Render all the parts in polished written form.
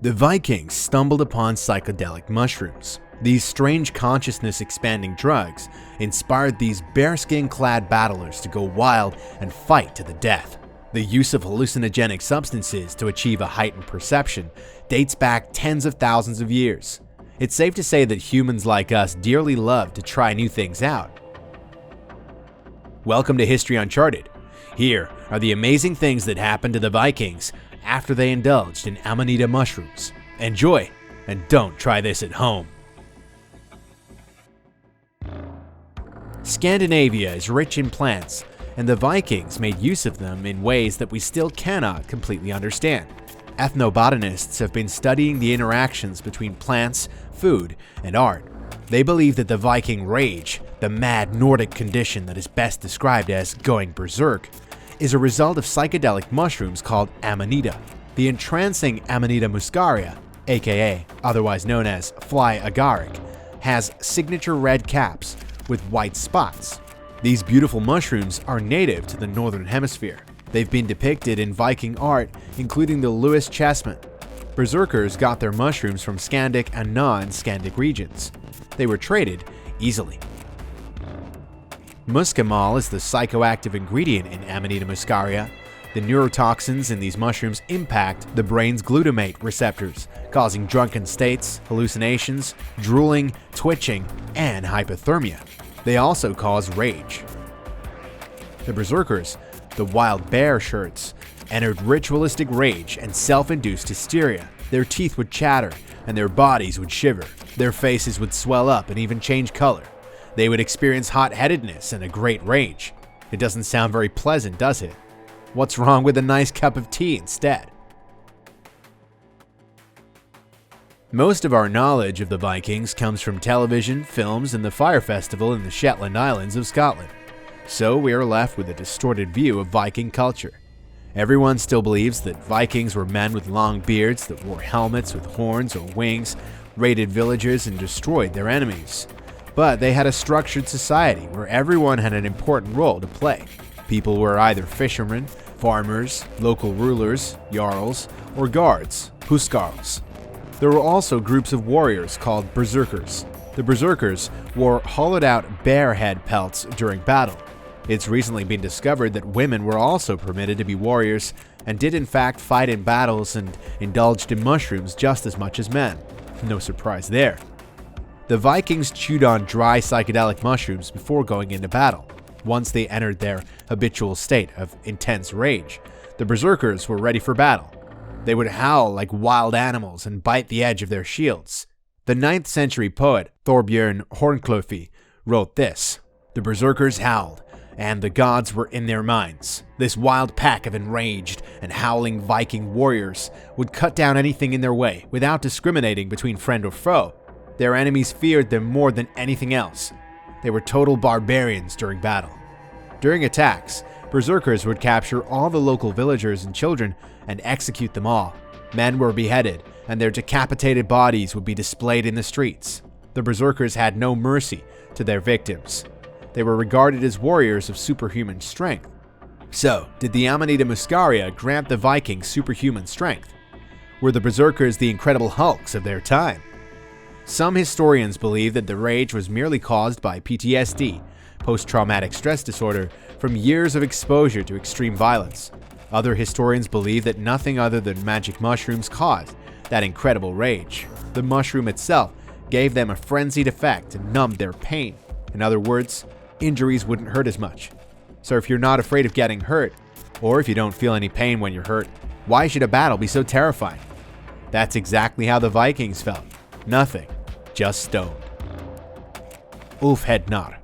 The Vikings stumbled upon psychedelic mushrooms. These strange consciousness-expanding drugs inspired these bearskin-clad battlers to go wild and fight to the death. The use of hallucinogenic substances to achieve a heightened perception dates back tens of thousands of years. It's safe to say that humans like us dearly love to try new things out. Welcome to History Uncharted. Here are the amazing things that happened to the Vikings after they indulged in Amanita mushrooms. Enjoy, and don't try this at home. Scandinavia is rich in plants, and the Vikings made use of them in ways that we still cannot completely understand. Ethnobotanists have been studying the interactions between plants, food, and art. They believe that the Viking rage, the mad Nordic condition that is best described as going berserk, is a result of psychedelic mushrooms called Amanita. The entrancing Amanita muscaria, aka otherwise known as fly agaric, has signature red caps with white spots. These beautiful mushrooms are native to the northern hemisphere. They've been depicted in Viking art, including the Lewis chessmen. Berserkers got their mushrooms from Scandic and non-Scandic regions. They were traded easily. Muscimol is the psychoactive ingredient in Amanita muscaria. The neurotoxins in these mushrooms impact the brain's glutamate receptors, causing drunken states, hallucinations, drooling, twitching, and hypothermia. They also cause rage. The berserkers, the wild bear shirts, entered ritualistic rage and self-induced hysteria. Their teeth would chatter and their bodies would shiver. Their faces would swell up and even change color. They would experience hot-headedness and a great rage. It doesn't sound very pleasant, does it? What's wrong with a nice cup of tea instead? Most of our knowledge of the Vikings comes from television, films, and the Fire Festival in the Shetland Islands of Scotland. So we are left with a distorted view of Viking culture. Everyone still believes that Vikings were men with long beards that wore helmets with horns or wings, raided villages, and destroyed their enemies. But they had a structured society where everyone had an important role to play. People were either fishermen, farmers, local rulers, jarls, or guards, huskarls. There were also groups of warriors called berserkers. The berserkers wore hollowed-out bear head pelts during battle. It's recently been discovered that women were also permitted to be warriors and did in fact fight in battles and indulged in mushrooms just as much as men. No surprise there. The Vikings chewed on dry psychedelic mushrooms before going into battle. Once they entered their habitual state of intense rage, the berserkers were ready for battle. They would howl like wild animals and bite the edge of their shields. The 9th century poet Thorbjorn Hornklofi wrote this: "The berserkers howled, and the gods were in their minds. This wild pack of enraged and howling Viking warriors would cut down anything in their way without discriminating between friend or foe. Their enemies feared them more than anything else. They were total barbarians during battle." During attacks, berserkers would capture all the local villagers and children and execute them all. Men were beheaded, and their decapitated bodies would be displayed in the streets. The berserkers had no mercy to their victims. They were regarded as warriors of superhuman strength. So, did the Amanita muscaria grant the Vikings superhuman strength? Were the berserkers the incredible hulks of their time? Some historians believe that the rage was merely caused by PTSD, post-traumatic stress disorder, from years of exposure to extreme violence. Other historians believe that nothing other than magic mushrooms caused that incredible rage. The mushroom itself gave them a frenzied effect and numbed their pain. In other words, injuries wouldn't hurt as much. So if you're not afraid of getting hurt, or if you don't feel any pain when you're hurt, why should a battle be so terrifying? That's exactly how the Vikings felt. Nothing, just stoned. Ulf Edar.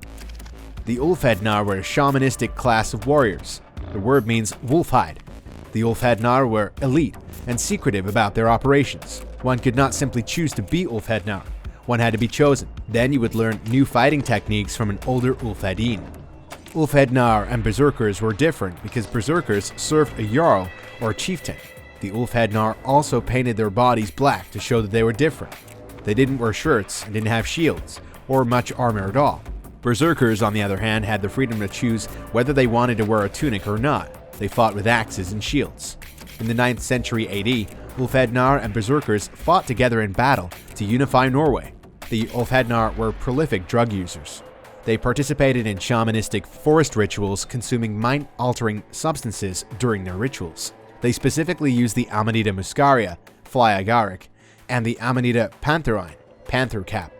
The Ulf Edar were a shamanistic class of warriors. The word means wolf hide. The Ulf Edar were elite and secretive about their operations. One could not simply choose to be Ulf Edar. One had to be chosen. Then you would learn new fighting techniques from an older Ulf Edin. Ulf Edar and berserkers were different because berserkers served a jarl or chieftain. The Ulf Edar also painted their bodies black to show that they were different. They didn't wear shirts and didn't have shields or much armor at all. Berserkers, on the other hand, had the freedom to choose whether they wanted to wear a tunic or not. They fought with axes and shields. In the 9th century AD, Ulf Edar and berserkers fought together in battle to unify Norway. The Ulf Edar were prolific drug users. They participated in shamanistic forest rituals, consuming mind-altering substances during their rituals. They specifically used the Amanita muscaria, fly agaric, and the Amanita pantherine, panther cap.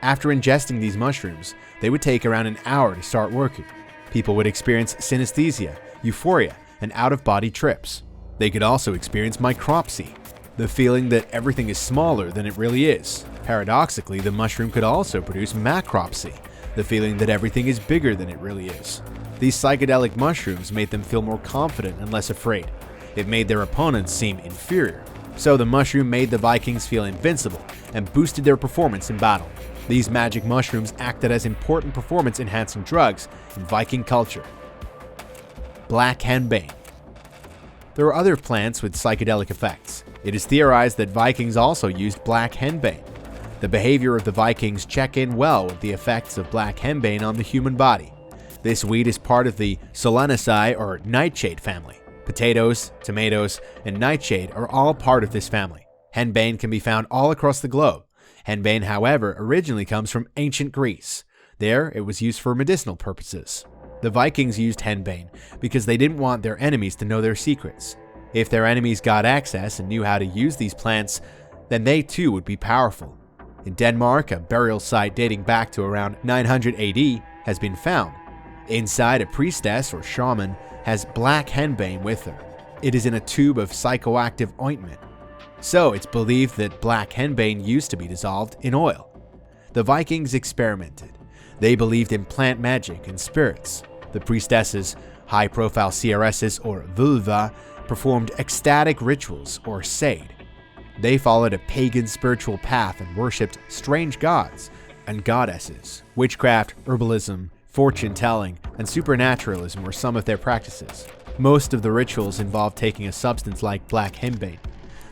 After ingesting these mushrooms, they would take around an hour to start working. People would experience synesthesia, euphoria, and out-of-body trips. They could also experience micropsy, the feeling that everything is smaller than it really is. Paradoxically, the mushroom could also produce macropsy, the feeling that everything is bigger than it really is. These psychedelic mushrooms made them feel more confident and less afraid. It made their opponents seem inferior. So the mushroom made the Vikings feel invincible and boosted their performance in battle. These magic mushrooms acted as important performance-enhancing drugs in Viking culture. Black Henbane. There are other plants with psychedelic effects. It is theorized that Vikings also used black henbane. The behavior of the Vikings check in well with the effects of black henbane on the human body. This weed is part of the Solanaceae or nightshade family. Potatoes, tomatoes, and nightshade are all part of this family. Henbane can be found all across the globe. Henbane, however, originally comes from ancient Greece. There, it was used for medicinal purposes. The Vikings used henbane because they didn't want their enemies to know their secrets. If their enemies got access and knew how to use these plants, then they too would be powerful. In Denmark, a burial site dating back to around 900 AD has been found. Inside, a priestess or shaman has black henbane with her. It is in a tube of psychoactive ointment. So it's believed that black henbane used to be dissolved in oil. The Vikings experimented. They believed in plant magic and spirits. The priestesses, high-profile CRSs or vulva, performed ecstatic rituals or sade. They followed a pagan spiritual path and worshipped strange gods and goddesses. Witchcraft, herbalism, fortune-telling, and supernaturalism were some of their practices. Most of the rituals involved taking a substance like black henbane.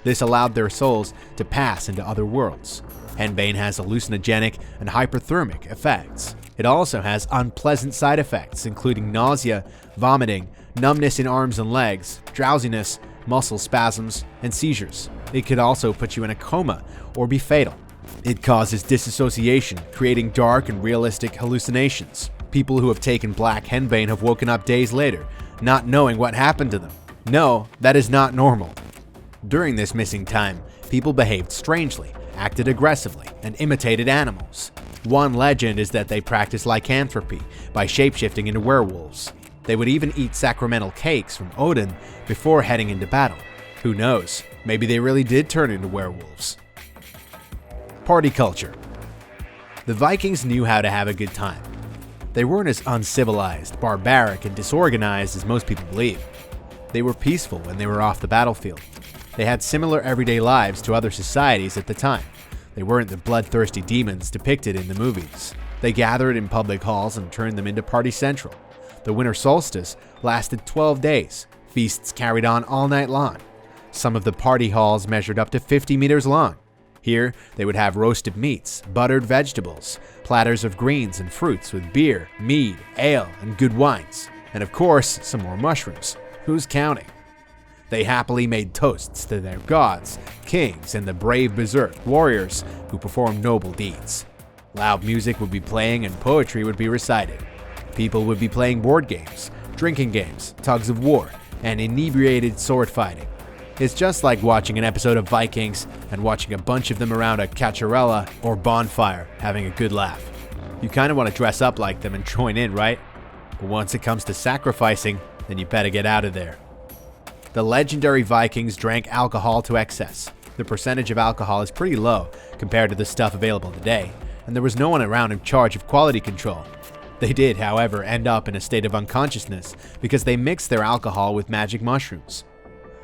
This allowed their souls to pass into other worlds. Henbane has hallucinogenic and hyperthermic effects. It also has unpleasant side effects, including nausea, vomiting, numbness in arms and legs, drowsiness, muscle spasms, and seizures. It could also put you in a coma or be fatal. It causes disassociation, creating dark and realistic hallucinations. People who have taken black henbane have woken up days later, not knowing what happened to them. No, that is not normal. During this missing time, people behaved strangely, acted aggressively, and imitated animals. One legend is that they practiced lycanthropy by shapeshifting into werewolves. They would even eat sacramental cakes from Odin before heading into battle. Who knows, maybe they really did turn into werewolves. Party culture. The Vikings knew how to have a good time. They weren't as uncivilized, barbaric, and disorganized as most people believe. They were peaceful when they were off the battlefield. They had similar everyday lives to other societies at the time. They weren't the bloodthirsty demons depicted in the movies. They gathered in public halls and turned them into party central. The winter solstice lasted 12 days. Feasts carried on all night long. Some of the party halls measured up to 50 meters long. Here, they would have roasted meats, buttered vegetables, platters of greens and fruits with beer, mead, ale, and good wines. And of course, some more mushrooms. Who's counting? They happily made toasts to their gods, kings, and the brave berserk warriors who performed noble deeds. Loud music would be playing and poetry would be recited. People would be playing board games, drinking games, tugs of war, and inebriated sword fighting. It's just like watching an episode of Vikings and watching a bunch of them around a cacciarella or bonfire having a good laugh. You kind of want to dress up like them and join in, right? But once it comes to sacrificing, then you better get out of there. The legendary Vikings drank alcohol to excess. The percentage of alcohol is pretty low compared to the stuff available today, and there was no one around in charge of quality control. They did, however, end up in a state of unconsciousness because they mixed their alcohol with magic mushrooms.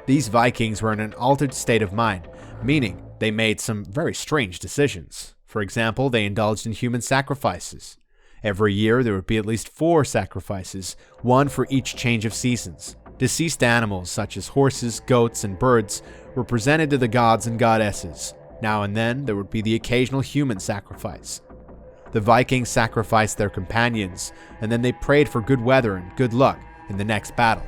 These Vikings were in an altered state of mind, meaning they made some very strange decisions. For example, they indulged in human sacrifices. Every year there would be at least 4 sacrifices, one for each change of seasons. Deceased animals such as horses, goats, and birds were presented to the gods and goddesses. Now and then there would be the occasional human sacrifice. The Vikings sacrificed their companions, and then they prayed for good weather and good luck in the next battle.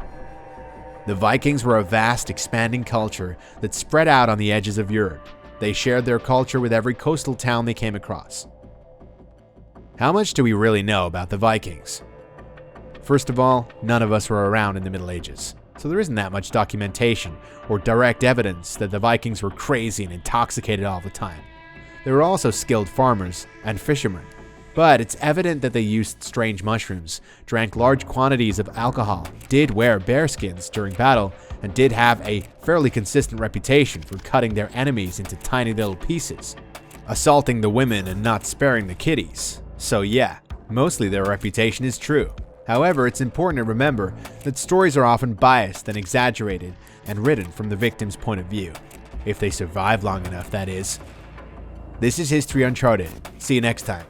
The Vikings were a vast, expanding culture that spread out on the edges of Europe. They shared their culture with every coastal town they came across. How much do we really know about the Vikings? First of all, none of us were around in the Middle Ages, so there isn't that much documentation or direct evidence that the Vikings were crazy and intoxicated all the time. They were also skilled farmers and fishermen, but it's evident that they used strange mushrooms, drank large quantities of alcohol, did wear bearskins during battle, and did have a fairly consistent reputation for cutting their enemies into tiny little pieces, assaulting the women and not sparing the kiddies. So yeah, mostly their reputation is true. However, it's important to remember that stories are often biased and exaggerated and written from the victim's point of view. If they survive long enough, that is. This is History Uncharted. See you next time.